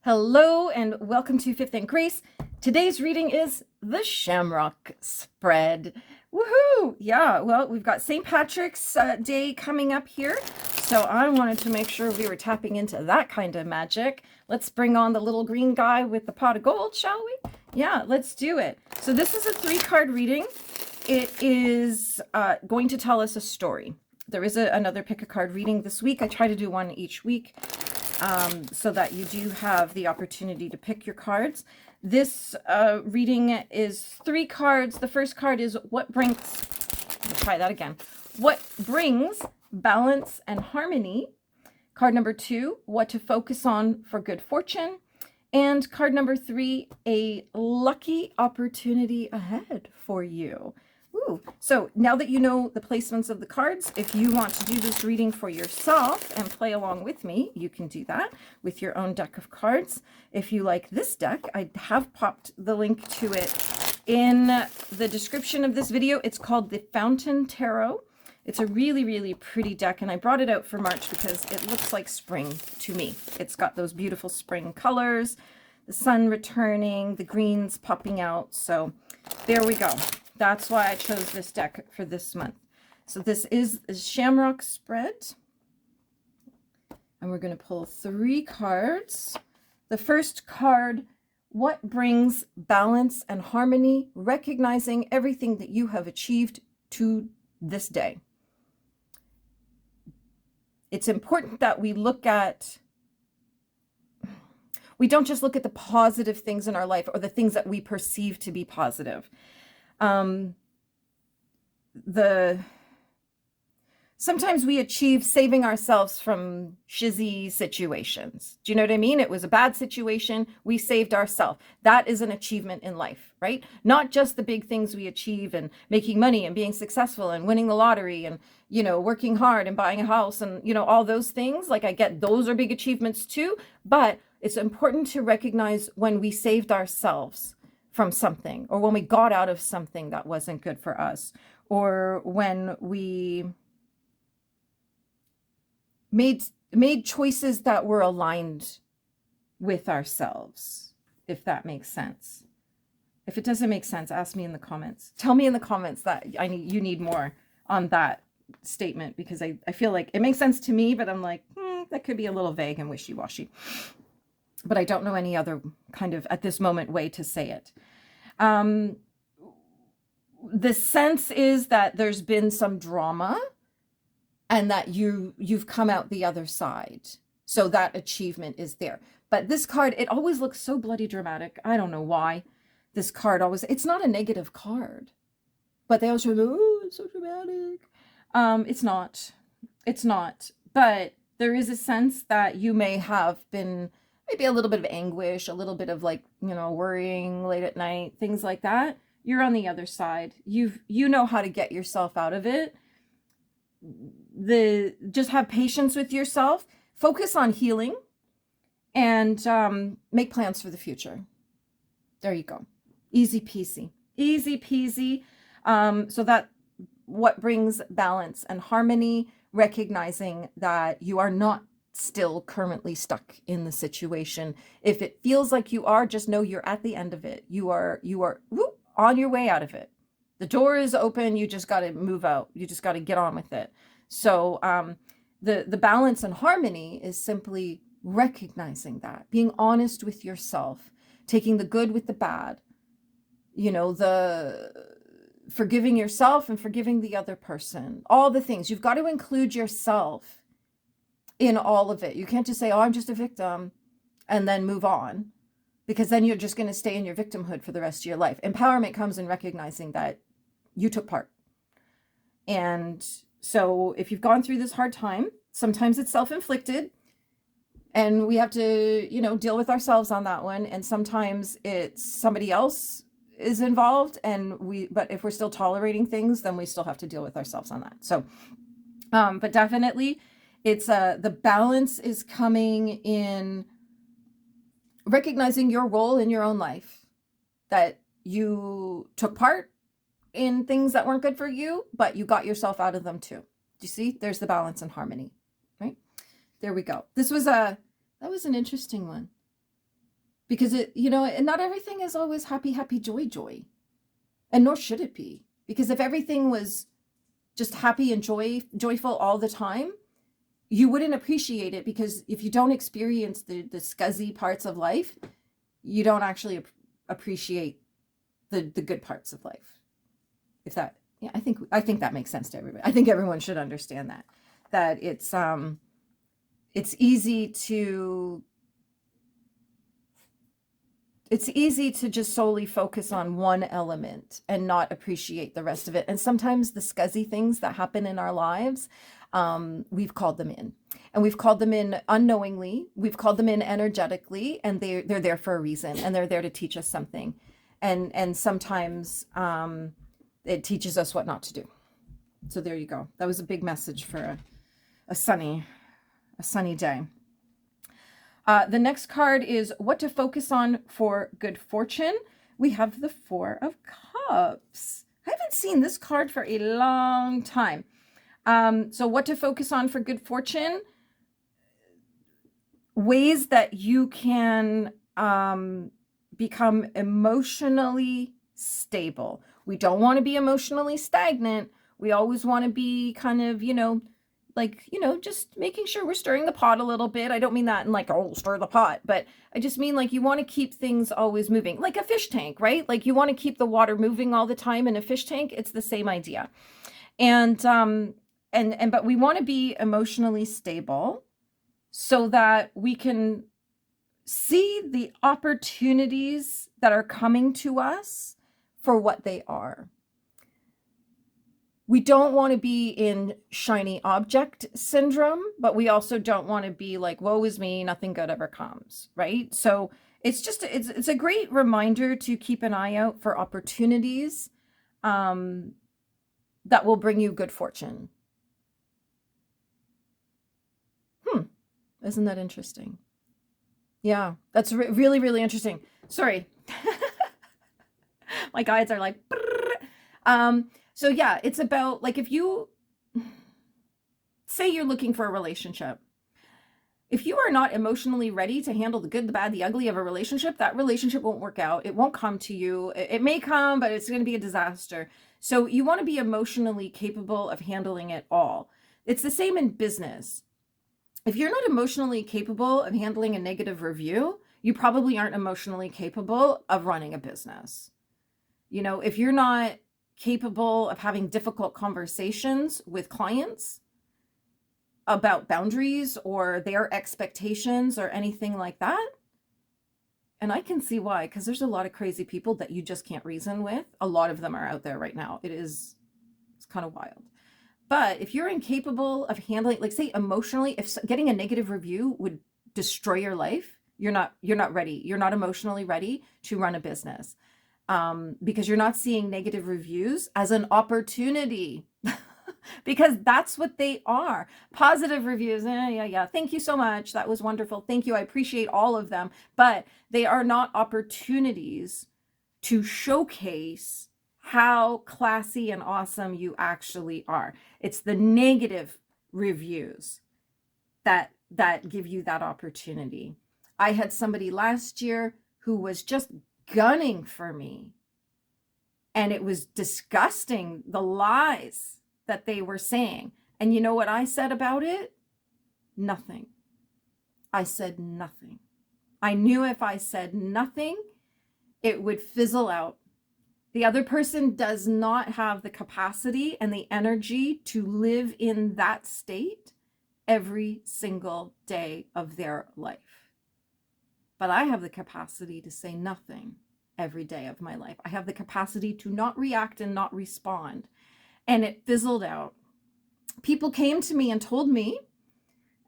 Hello and welcome to Fifth and Grace. Today's reading is the Shamrock Spread. Woohoo! Yeah, well, we've got St. Patrick's Day coming up here, so I wanted to make sure we were tapping into that kind of magic. Let's bring on the little green guy with the pot of gold, shall we? Yeah, let's do it. So this is a 3-card reading. It is going to tell us a story. There is another pick a card reading this week. I try to do one each week. So that you do have the opportunity to pick your cards. This reading is 3 cards. The first card is what brings, let's try that again. What brings balance and harmony. Card number 2, what to focus on for good fortune. And card number 3, a lucky opportunity ahead for you. Ooh. So now that you know the placements of the cards, if you want to do this reading for yourself and play along with me, you can do that with your own deck of cards. If you like this deck, I have popped the link to it in the description of this video. It's called the Fountain Tarot. It's a really, really pretty deck, and I brought it out for March because it looks like spring to me. It's got those beautiful spring colors, the sun returning, the greens popping out. So there we go. That's why I chose this deck for this month. So this is a Shamrock Spread. And we're going to pull 3 cards. The first card, what brings balance and harmony, recognizing everything that you have achieved to this day. It's important that we don't just look at the positive things in our life or the things that we perceive to be positive. Sometimes we achieve saving ourselves from shizzy situations. Do you know what I mean? It was a bad situation. We saved ourselves. That is an achievement in life, right? Not just the big things we achieve and making money and being successful and winning the lottery and, working hard and buying a house and, all those things. Like, I get those are big achievements too, but it's important to recognize when we saved ourselves from something, or when we got out of something that wasn't good for us, or when we made choices that were aligned with ourselves, if that makes sense. If it doesn't make sense, ask me in the comments. Tell me in the comments that you need more on that statement, because I feel like it makes sense to me, but I'm like, that could be a little vague and wishy-washy. But I don't know any other kind of, at this moment, way to say it. The sense is that there's been some drama and that you've come out the other side. So that achievement is there. But this card, it always looks so bloody dramatic. I don't know why. This card always, it's not a negative card. But they always say, oh, it's so dramatic. It's not. It's not. But there is a sense that you may have been maybe a little bit of anguish, a little bit of worrying late at night, things like that. You're on the other side. You know how to get yourself out of it. Just have patience with yourself. Focus on healing and make plans for the future. There you go. Easy peasy. Easy peasy. So that what brings balance and harmony, recognizing that you are not still currently stuck in the situation. If it feels like you are, just know you're at the end of it. You are on your way out of it. The door is open. You just got to move out. You just got to get on with it. So the balance and harmony is simply recognizing that, being honest with yourself, taking the good with the bad, the forgiving yourself and forgiving the other person, all the things. You've got to include yourself in all of it. You can't just say, oh, I'm just a victim, and then move on, because then you're just going to stay in your victimhood for the rest of your life. Empowerment comes in recognizing that you took part. And so if you've gone through this hard time, sometimes it's self-inflicted and we have to, deal with ourselves on that one. And sometimes it's somebody else is involved but if we're still tolerating things, then we still have to deal with ourselves on that. So, but definitely, it's the balance is coming in recognizing your role in your own life, that you took part in things that weren't good for you, but you got yourself out of them too. Do you see? There's the balance and harmony, right? There we go. That was an interesting one. Because and not everything is always happy, happy, joy, joy. And nor should it be. Because if everything was just happy and joyful all the time, you wouldn't appreciate it, because if you don't experience the scuzzy parts of life, you don't actually appreciate the good parts of life. If that, yeah, I think that makes sense to everybody. I think everyone should understand that it's easy to just solely focus on one element and not appreciate the rest of it. And sometimes the scuzzy things that happen in our lives, we've called them in, and we've called them in unknowingly. We've called them in energetically, and they're there for a reason, and they're there to teach us something. And sometimes it teaches us what not to do. So there you go. That was a big message for a sunny day. The next card is what to focus on for good fortune. We have the Four of Cups. I haven't seen this card for a long time. So what to focus on for good fortune? Ways that you can become emotionally stable. We don't want to be emotionally stagnant. We always want to be kind of, just making sure we're stirring the pot a little bit. I don't mean that in like, oh, stir the pot, but I just mean like you want to keep things always moving, like a fish tank, right? Like you want to keep the water moving all the time in a fish tank. It's the same idea. But we want to be emotionally stable so that we can see the opportunities that are coming to us for what they are. We don't want to be in shiny object syndrome, but we also don't want to be like, woe is me, nothing good ever comes, right? So it's a great reminder to keep an eye out for opportunities that will bring you good fortune. Isn't that interesting? Yeah, that's really, really interesting. Sorry. My guides are like, so yeah, it's about like, if you say you're looking for a relationship, if you are not emotionally ready to handle the good, the bad, the ugly of a relationship, that relationship won't work out. It won't come to you. It may come, but it's going to be a disaster. So you want to be emotionally capable of handling it all. It's the same in business. If you're not emotionally capable of handling a negative review, you probably aren't emotionally capable of running a business. If you're not capable of having difficult conversations with clients about boundaries or their expectations or anything like that, and I can see why, because there's a lot of crazy people that you just can't reason with. A lot of them are out there right now. It's kind of wild. But if you're incapable of handling, like say emotionally, if getting a negative review would destroy your life, you're not ready. You're not emotionally ready to run a business because you're not seeing negative reviews as an opportunity because that's what they are. Positive reviews. Yeah. Thank you so much. That was wonderful. Thank you. I appreciate all of them, but they are not opportunities to showcase how classy and awesome you actually are. It's the negative reviews that give you that opportunity. I had somebody last year who was just gunning for me, and it was disgusting, the lies that they were saying. And you know what I said about it? Nothing. I said nothing. I knew if I said nothing, it would fizzle out. The other person does not have the capacity and the energy to live in that state every single day of their life. But I have the capacity to say nothing every day of my life. I have the capacity to not react and not respond. And it fizzled out. People came to me and told me,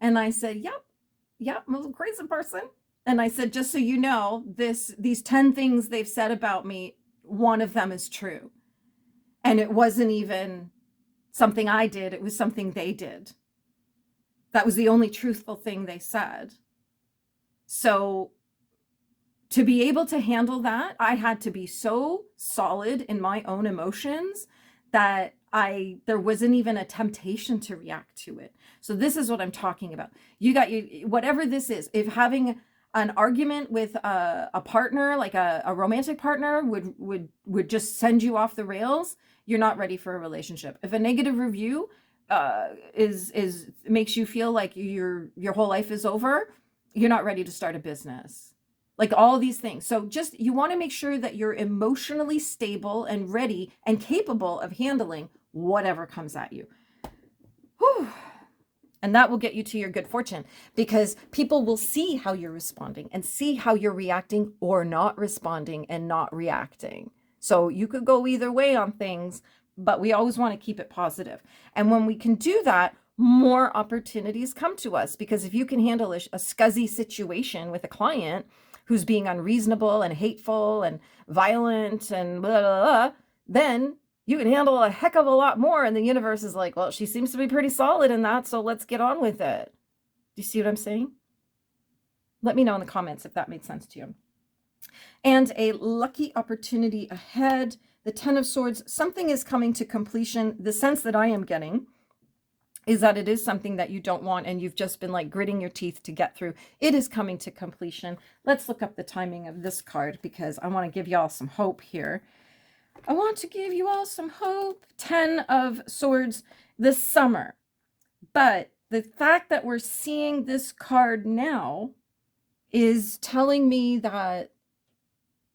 and I said, yep, I'm a crazy person. And I said, just so you know, these 10 things they've said about me, one of them is true. And it wasn't even something I did. It was something they did. That was the only truthful thing they said. So to be able to handle that, I had to be so solid in my own emotions that there wasn't even a temptation to react to it. So this is what I'm talking about. You got whatever this is, if having an argument with a partner, like a romantic partner, would just send you off the rails, you're not ready for a relationship. If a negative review is makes you feel like your whole life is over, you're not ready to start a business. Like all these things. So just, you want to make sure that you're emotionally stable and ready and capable of handling whatever comes at you. Whew. And that will get you to your good fortune, because people will see how you're responding and see how you're reacting or not responding and not reacting. So you could go either way on things, but we always want to keep it positive. And when we can do that, more opportunities come to us, because if you can handle a scuzzy situation with a client who's being unreasonable and hateful and violent and blah, blah, blah, then you can handle a heck of a lot more. And the universe is like, well, she seems to be pretty solid in that, so let's get on with it. Do you see what I'm saying? Let me know in the comments if that made sense to you. And a lucky opportunity ahead. The Ten of Swords, something is coming to completion. The sense that I am getting is that it is something that you don't want and you've just been like gritting your teeth to get through. It is coming to completion. Let's look up the timing of this card, because I want to give y'all some hope here. I want to give you all some hope. 10 of Swords this summer. But the fact that we're seeing this card now is telling me that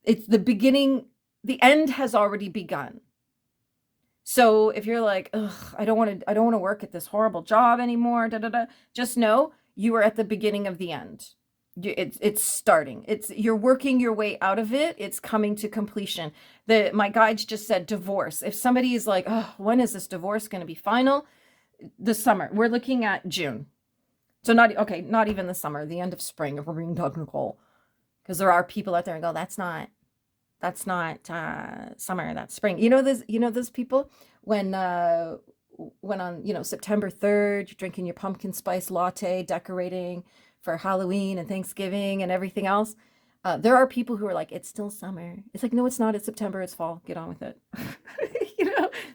it's the beginning, the end has already begun. So if you're like, ugh, I don't want to work at this horrible job anymore, just know you are at the beginning of the end. It's starting. You're working your way out of it. It's coming to completion. My guides just said divorce. If somebody is like, oh, when is this divorce going to be final? This summer. We're looking at June. So not even the summer, the end of spring, if we're being technical. Because there are people out there and go, that's not summer, that's spring. You know those people when on September 3rd, you're drinking your pumpkin spice latte, decorating for Halloween and Thanksgiving and everything else. There are people who are like, it's still summer. It's like, no, it's not. It's September. It's fall. Get on with it.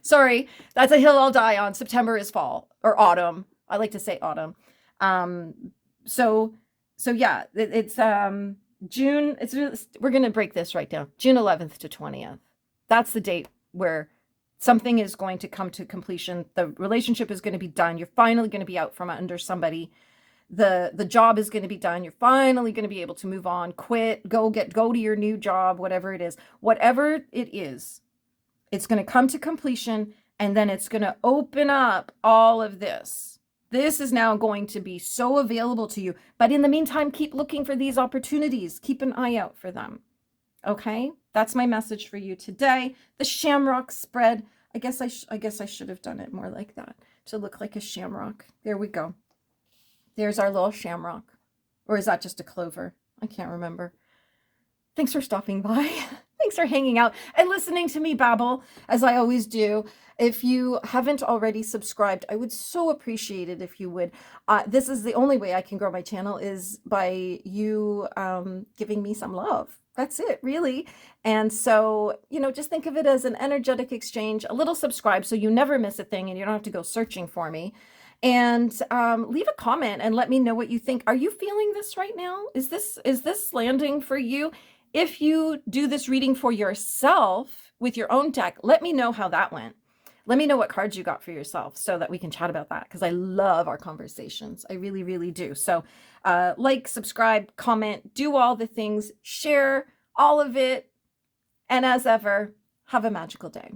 Sorry, that's a hill I'll die on. September is fall or autumn. I like to say autumn. So yeah, it's June. We're going to break this right down. June 11th to 20th. That's the date where something is going to come to completion. The relationship is going to be done. You're finally going to be out from under somebody. The job is going to be done. You're finally going to be able to move on, quit, go to your new job, whatever it is. Whatever it is, it's going to come to completion, and then it's going to open up all of this. This is now going to be so available to you. But in the meantime, keep looking for these opportunities. Keep an eye out for them. Okay? That's my message for you today. The Shamrock Spread. I guess I should have done it more like that, to look like a shamrock. There we go. There's our little shamrock. Or is that just a clover? I can't remember. Thanks for stopping by. Thanks for hanging out and listening to me babble, as I always do. If you haven't already subscribed, I would so appreciate it if you would. This is the only way I can grow my channel, is by you giving me some love. That's it, really. And so, just think of it as an energetic exchange, a little subscribe so you never miss a thing and you don't have to go searching for me. And leave a comment and let me know what you think. Are you feeling this right now? Is this landing for you? If you do this reading for yourself with your own deck, let me know how that went. Let me know what cards you got for yourself so that we can chat about that, because I love our conversations. I really, really do. So like, subscribe, comment, do all the things, share all of it. And as ever, have a magical day.